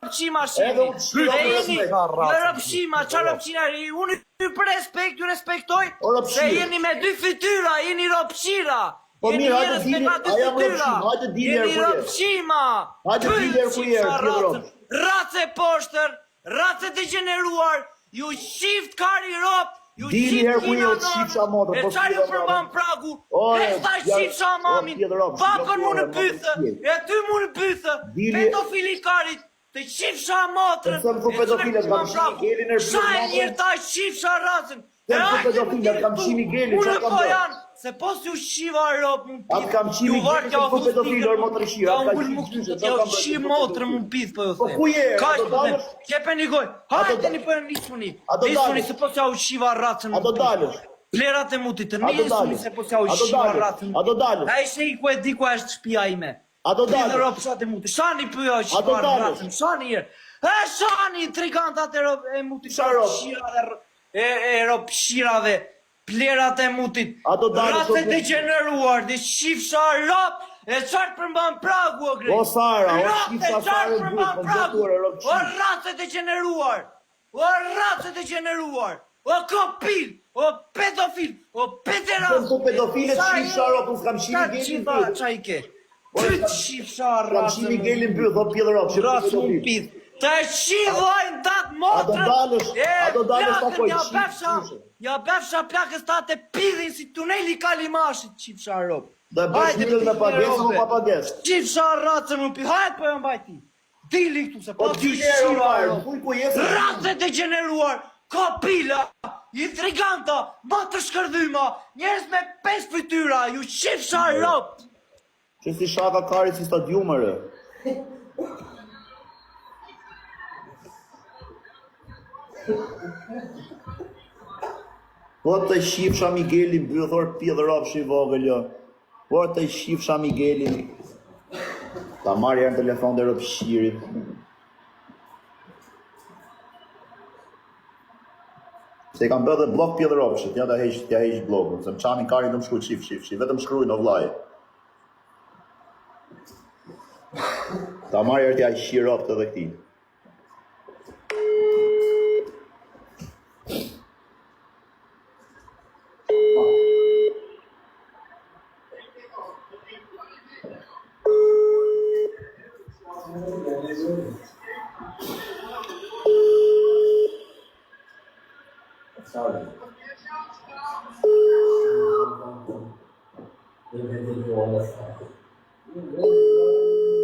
ropshima shemi. Ropshima, çfarë ropshina? Unë ju për respekt, ju respektoj. Se jeni me dy fytyra, jeni ropshira. Po mirë, hajde dini, aja më ropshima, hajde dini Jeni ropshima. Hajde dini herë. Race poshtër, race degeneruar, ju shift kari rop. Dini herë ku jo të shifsha motrë. E çfarë ju përban pragu? E sta shifsha mamin. Bakën mu në pythë. E ty mu në pythë. Pedofilikarit. Të shifsha motrën. Të thëmë pedofilet, kam shimi gelin e Sa e njërë ta shifsha racën. Të thëmë pedofilet, kam shimi gelin. Unë ko janë. Se pos ju shiva ropë mund atë kam qimi gelin, të thëmë pedofilor motrë shira. Ka unë më këtu të jau shim motrë mund pithë për jo Po ku je? Ka që të them. Kjepe një goj. Hajte një për nismuni. Nismuni se pos jau shiva racën. A do dalësh? Plerat e mutit të nismuni se pos jau shiva racën. A do dalësh? A ishe i ku e di ku është shpia ime. A do dalësh? Lidhe ropshat e mutit. Shani për jo shiva racën. Shani jer. Shani trikantat e mutit. E ropshirave. Plerat e mutit, rate degeneruar, dhe shifsha rap, e qartë përmban pragu, o grejt. O Sara, o shifsha Sara e përmban pragu, o rate degeneruar, o kopil, o pedofil, o pederast. Këmë të pedofilet shifsha rap, unë s'kam shimi gelin për. Qa i ke? Qytë shifsha rap. Kam shimi gelin për, dhe pjellë rap. Rasë unë pith. Të shivojnë datë motrën. A do dalësh të kojë Ja befsha plakës ta të pidhin si tuneli kalimashit, qifsha ropë. Dhe bësh mirë me pagesë, më pa pagesë. Qifsha racën më pi, hajtë për e mbajti. Dili këtu se po të shira. Racë degeneruar, kopila, intriganta, ma të shkërdhyma, njerës me 5 fytyra, ju qifsha ropë. Që si shaka karit si stadiumere. Po të shifsha Miguelin, bëthor pjellë rapshi vogël, jo. Po të shifsha Miguelin. Ta marrë janë telefon dhe rëpshirit. Se i kam bërë dhe blok pjellë rapshit, ja da heq blokën. Se më qanin karin dhe më shkruj shif, vetëm shkruj në vlaj. Ta marrë janë tja shirop të dhe këti.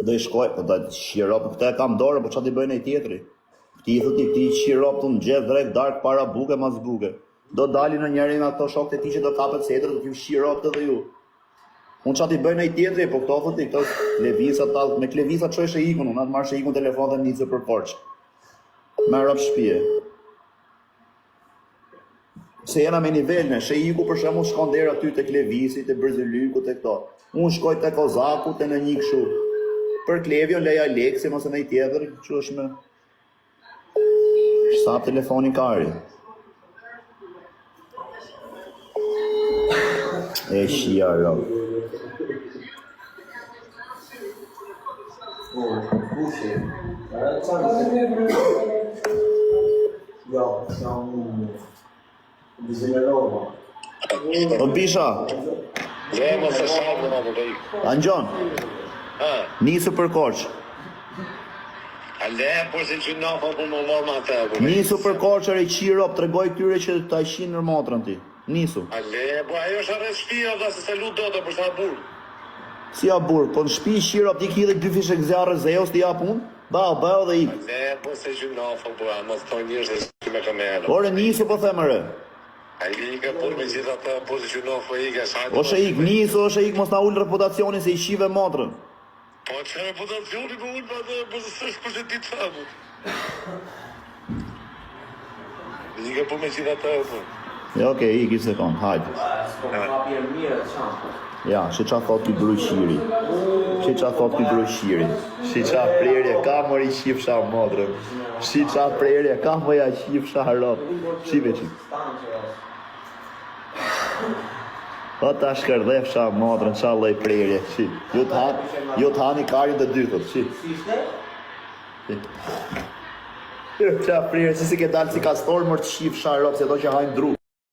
Do i shkoj, po da shirop, këta e kam dorë, po qa t'i bëjnë e tjetëri. Këti i thëti, këti shirop të në gjithë drejt dark para buke mas buke. Do dali në njëri nga këto shok të ti që do kapet se etër, do t'ju shirop të dhe ju. Unë qa t'i bëjnë e tjetëri, po këto thëti, këto levisa talë, me levisa që është e ikon, unë atë marrë që ikon telefon dhe njëzë për porqë. Me rap shpije. Se jena me nivelne, shë iku për shemë shkon dera ty të klevisit, të bërzylyku, të këto. Unë shkoj të kozaku, të në një këshu. Për Klevion, leja Aleksi, mëse në i tjetër, që është me... Sap telefonin kari. E shia, ro. O bisha. Angjon. Nisë për korç. Nisu për korç e qirop, tregoj këtyre që ta ishin në motrën ti. Nisu. Po ajo është arre shtëpia dhe se se lut dota për sa burr. Si ja burr, po në shtëpi qirop ti ki dhe 2 fishek zjarre zeos ti jap unë? Bao dhe ik. Po se gjunafo, po mos thonë njerëz që me kamerë. Ore nisu po them re. Ai i ka por me gjithë ata pozicionofo i ka sa. Ose ik nisu, ose ik mos na ul reputacionin se i shive motrën. Po çfarë reputacioni po ul po s'është për ditë famu. I ka por me gjithë ata po. Ja, okej, iki sekond, hajde. Ja, që qa thot t'i brushiri. Që qa thot t'i brushiri. Që qa prerje, ka mori shifsha modrën. Që qa prerje, ka moja shifsha harop. Shive që. O ta shkërdhefsha modrën, qa lej prerje. Që, ju t'hani karin të dytët, që. Qa prirë, si ke dalë si kastor, mërë të shifë sharop, se do që hajnë dru.